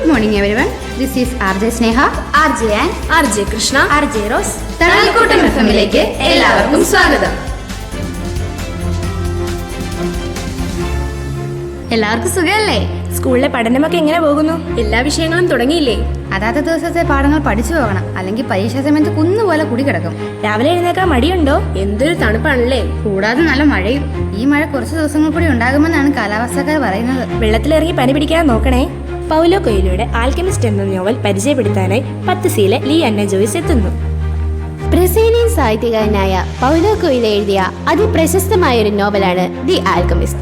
morning everyone. This is RJ Sneha, RJ Ann, RJ Krishna, RJ Rose. തണൽക്കൂട്ടം എഫ്എമ്മിലേക്ക് എല്ലാവർക്കും സ്വാഗതം. എല്ലാവർക്കും സുഖമല്ലേ? സ്കൂളിലെ പഠനമൊക്കെ എങ്ങനെ പോകുന്നു? എല്ലാ വിഷയങ്ങളും തുടങ്ങിയില്ലേ? അതാത് ദിവസത്തെ പാഠങ്ങൾ പഠിച്ചു പോകണം, അല്ലെങ്കിൽ പരീക്ഷാ സമയത്ത് കുന്നുപോലെ കുടികിടക്കും. രാവിലെ എഴുന്നേക്കാൻ മടിയുണ്ടോ? എന്തൊരു തണുപ്പാണല്ലേ. കൂടാതെ നല്ല മഴയും. ഈ മഴ കുറച്ച് ദിവസങ്ങൾ കൂടി ഉണ്ടാകുമെന്നാണ് കാലാവസ്ഥക്കാർ പറയുന്നത്. വെള്ളത്തിലിറങ്ങി പനി പിടിക്കാൻ നോക്കണേ. പൗലോ കൊയ്ലോയുടെ ആൽക്കെമിസ്റ്റ് എന്ന നോവൽ പരിചയപ്പെടുത്താനായി 10C ലീ അന്ന ജോയ്സ് എത്തുന്നു. ബ്രസീലിയൻ സാഹിത്യകാരനായ പൗലോ കൊയ്ലോ എഴുതിയ അതിപ്രശസ്തമായൊരു നോവലാണ് ദി ആൽക്കെമിസ്റ്റ്.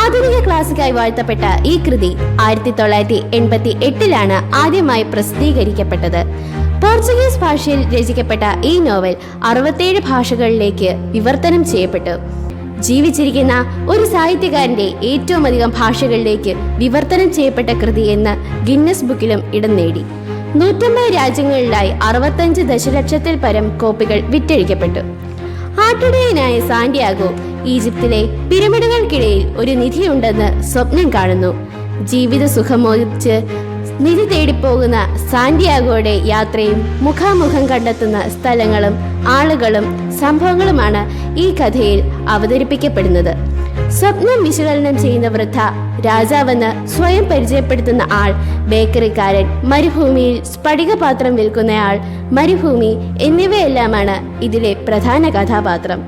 ആധുനിക ക്ലാസിക്കായി വാഴ്ത്തപ്പെട്ട ഈ കൃതി 1988 ആദ്യമായി പ്രസിദ്ധീകരിക്കപ്പെട്ടത്. പോർച്ചുഗീസ് ഭാഷയിൽ രചിക്കപ്പെട്ട ഈ നോവൽ 67 ഭാഷകളിലേക്ക് വിവർത്തനം ചെയ്യപ്പെട്ടു. ജീവിച്ചിരിക്കുന്ന ഒരു സാഹിത്യകാരന്റെ ഏറ്റവും അധികം ഭാഷകളിലേക്ക് വിവർത്തനം ചെയ്യപ്പെട്ട കൃതി എന്ന് ഗിന്നസ് ബുക്കിലും ഇടം നേടി. 150 രാജ്യങ്ങളിലായി 65 ദശലക്ഷത്തിൽ പരം കോപ്പികൾ വിറ്റഴിക്കപ്പെട്ടു. ആട്ടിടയനായ സാന്റിയാഗോ ഈജിപ്തിലെ പിരമിഡുകൾക്കിടയിൽ ഒരു നിധിയുണ്ടെന്ന് സ്വപ്നം കാണുന്നു. ജീവിത സുഖമോഹിച്ച് നിധി തേടിപ്പോകുന്ന സാന്റിയാഗോയുടെ യാത്രയും മുഖാമുഖം കണ്ടെത്തുന്ന സ്ഥലങ്ങളും ആളുകളും സംഭവങ്ങളുമാണ് ഈ കഥയിൽ അവതരിപ്പിക്കപ്പെടുന്നത്. സ്വപ്നം വിശകലനം ചെയ്യുന്ന വൃദ്ധ, രാജാവെന്ന് സ്വയം പരിചയപ്പെടുത്തുന്ന ആൾ, ബേക്കറിക്കാരൻ, മരുഭൂമിയിൽ സ്ഫടികപാത്രം വിൽക്കുന്നയാൾ, മരുഭൂമി എന്നിവയെല്ലാമാണ് ഇതിലെ പ്രധാന കഥാപാത്രം.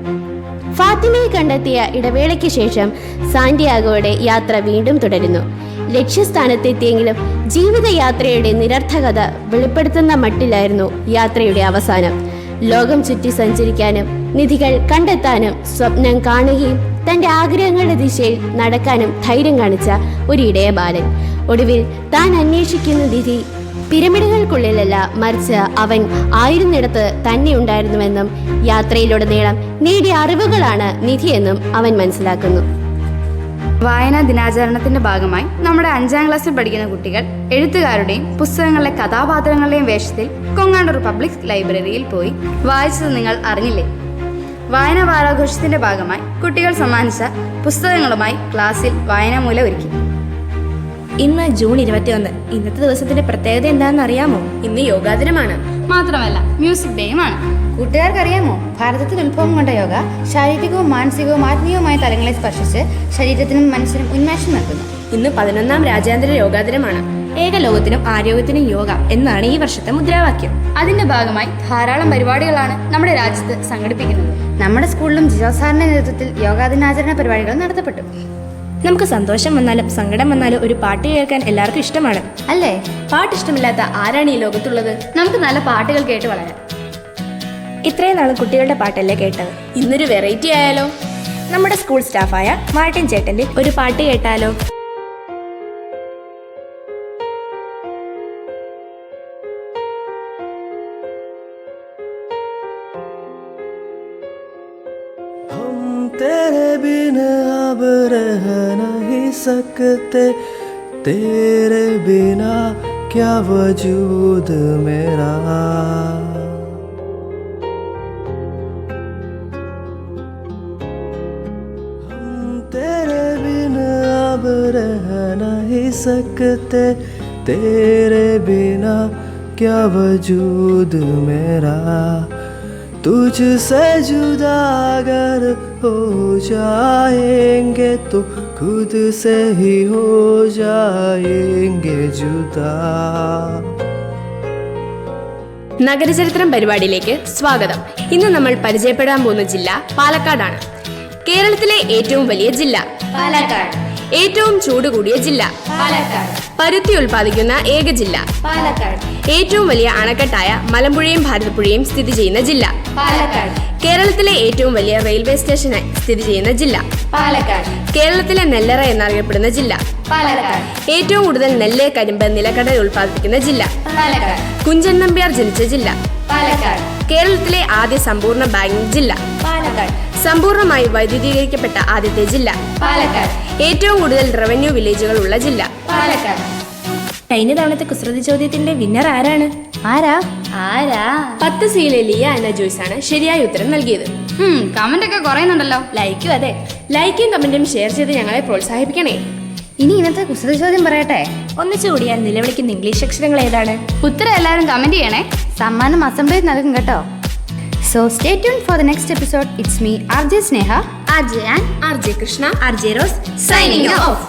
ഫാത്തിമയെ കണ്ടെത്തിയ ഇടവേളയ്ക്ക് ശേഷം സാന്റിയാഗോയുടെ യാത്ര വീണ്ടും തുടരുന്നു. ലക്ഷ്യസ്ഥാനത്തെത്തിയെങ്കിലും ജീവിതയാത്രയുടെ നിരർത്ഥകത വെളിപ്പെടുത്തുന്ന മട്ടിലായിരുന്നു യാത്രയുടെ അവസാനം. ലോകം ചുറ്റി സഞ്ചരിക്കാനും നിധികൾ കണ്ടെത്താനും സ്വപ്നം കാണുകയും തന്റെ ആഗ്രഹങ്ങളുടെ ദിശയിൽ നടക്കാനും ധൈര്യം കാണിച്ച ഒരു ഇടയ ബാലൻ. ഒടുവിൽ താൻ അന്വേഷിക്കുന്ന നിധി പിരമിഡുകൾക്കുള്ളിലല്ല, മറിച്ച് അവൻ ആയിരുന്നിടത്ത് തന്നെ ഉണ്ടായിരുന്നുവെന്നും യാത്രയിലുടനീളം നേടിയ അറിവുകളാണ് നിധിയെന്നും അവൻ മനസ്സിലാക്കുന്നു. വായനാ ദിനാചരണത്തിന്റെ ഭാഗമായി നമ്മുടെ 5ാം ക്ലാസ്സിൽ പഠിക്കുന്ന കുട്ടികൾ എഴുത്തുകാരുടെയും പുസ്തകങ്ങളിലെ കഥാപാത്രങ്ങളുടെയും വേഷത്തിൽ കൊങ്ങാണ്ടൂർ പബ്ലിക് ലൈബ്രറിയിൽ പോയി വായിച്ചത് നിങ്ങൾ അറിഞ്ഞില്ലേ? വായനാ വാരാഘോഷത്തിന്റെ ഭാഗമായി കുട്ടികൾ സമ്മാനിച്ച പുസ്തകങ്ങളുമായി ക്ലാസ്സിൽ വായനാമൂല ഒരുക്കി. ഇന്ന് ജൂൺ 21. ഇന്നത്തെ ദിവസത്തിന്റെ പ്രത്യേകത എന്താണെന്ന് അറിയാമോ? ഇന്ന് യോഗാ ദിനമാണ്. മാത്രമല്ല മ്യൂസിക് ഡേയുമാണ്. കൂട്ടുകാർക്കറിയാമോ, ഭാരതത്തിൽ ഉത്ഭവം കൊണ്ട യോഗ ശാരീരികവും മാനസികവും ആത്മീയവുമായ തലങ്ങളെ സ്പർശിച്ച് ശരീരത്തിനും മനസ്സിനും ഉന്മേഷം നൽകുന്നു. ഇന്ന് 11ാം രാജ്യാന്തര യോഗാ ദിനമാണ്. ഏകലോകത്തിനും ആരോഗ്യത്തിനും യോഗ എന്നാണ് ഈ വർഷത്തെ മുദ്രാവാക്യം. അതിന്റെ ഭാഗമായി ധാരാളം പരിപാടികളാണ് നമ്മുടെ രാജ്യത്ത് സംഘടിപ്പിക്കുന്നത്. നമ്മുടെ സ്കൂളിലും ജിജോ സാറിന്റെ നേതൃത്വത്തിൽ യോഗാ ദിനാചരണ പരിപാടികൾ നടത്തപ്പെട്ടു. നമുക്ക് സന്തോഷം വന്നാലും സങ്കടം വന്നാലും ഒരു പാട്ട് കേൾക്കാൻ എല്ലാവർക്കും ഇഷ്ടമാണ്, അല്ലേ? പാട്ട് ഇഷ്ടമില്ലാത്ത ആരാണ് ഈ ലോകത്തുള്ളത്? നമുക്ക് നല്ല പാട്ടുകൾ കേട്ട് വളരാം. ഇത്രയും നാളും കുട്ടികളുടെ പാട്ടല്ലേ കേട്ടത്. ഇന്നൊരു വെറൈറ്റി ആയാലോ? നമ്മുടെ സ്കൂൾ സ്റ്റാഫായ മാർട്ടിൻ ചേട്ടന്റെ ഒരു പാട്ട് കേട്ടാലോ? तेरे बिन अब रह नहीं सकते, तेरे बिना क्या वजूद मेरा. हम तेरे बिन अब रह नहीं सकते, तेरे बिना क्या वजूद मेरा. तुझसे जुदा अगर हो जाएंगे तो खुद से ही हो जाएंगे जुदा. നഗരചരിത്രം പരിപാടിയിലേക്ക് സ്വാഗതം. ഇന്ന് നമ്മൾ പരിചയപ്പെടാൻ പോകുന്ന ജില്ല പാലക്കാടാണ്. കേരളത്തിലെ ഏറ്റവും വലിയ ജില്ല പാലക്കാട്. ഏറ്റവും ചൂട് കൂടിയ ജില്ല പാലക്കാട്. പരുത്തി ഉൽപ്പാദിക്കുന്ന ഏക ജില്ല പാലക്കാട്. ഏറ്റവും വലിയ അണക്കെട്ടായ മലമ്പുഴയും ഭാരതപ്പുഴയും സ്ഥിതി ചെയ്യുന്ന ജില്ല പാലക്കാട്. കേരളത്തിലെ ഏറ്റവും വലിയ റെയിൽവേ സ്റ്റേഷനായി സ്ഥിതി ചെയ്യുന്ന ജില്ല പാലക്കാട്. കേരളത്തിലെ നെല്ലറ എന്നറിയപ്പെടുന്ന ജില്ല പാലക്കാട്. ഏറ്റവും കൂടുതൽ നെല്ല്, കരിമ്പ്, നിലക്കടല ഉൽപ്പാദിപ്പിക്കുന്ന ജില്ല പാലക്കാട്. കുഞ്ചൻ നമ്പ്യാർ ജനിച്ച ജില്ല പാലക്കാട്. കേരളത്തിലെ ആദ്യ സമ്പൂർണ്ണ ബാങ്കിംഗ് ജില്ല പാലക്കാട്. സമ്പൂർണ്ണമായി വൈദ്യുതീകരിക്കപ്പെട്ട ആദ്യത്തെ ജില്ല പാലക്കാട്. ഏറ്റവും കൂടുതൽ റവന്യൂ വില്ലേജുകൾ ഉള്ള ജില്ല പാലക്കാട്. കഴിഞ്ഞ തവണത്തെ കുസൃതി ചോദ്യത്തിന്റെ വിന്നർ ആരാണ്? ആരാ? 10C ലിയ എന്ന ജോയ്സ് ആണ് ശരിയായ ഉത്തരം നൽകിയത്. കമന്റ് ഒക്കെ കുറയുന്നുണ്ടല്ലോ. ലൈക്കും അതെ, ലൈക്കും കമന്റും ഷെയർ ചെയ്ത് ഞങ്ങളെ പ്രോത്സാഹിപ്പിക്കണേ. ഇനി ഇന്നത്തെ കുസൃതി ചോദ്യം പറയട്ടെ. ഒന്നിച്ചു കൂടിയാൽ നിലവിളിക്കുന്ന ഇംഗ്ലീഷ് അക്ഷരങ്ങൾ ഏതാണ്? ഉത്തരം എല്ലാവരും കമന്റ് ചെയ്യണേ. സമ്മാനം അസംബ്ലിയിൽ നൽകും കേട്ടോ. So stay tuned for the next episode. It's me, RJ Sneha, RJ Kೃಷ್ಣ, RJ Rose, signing off.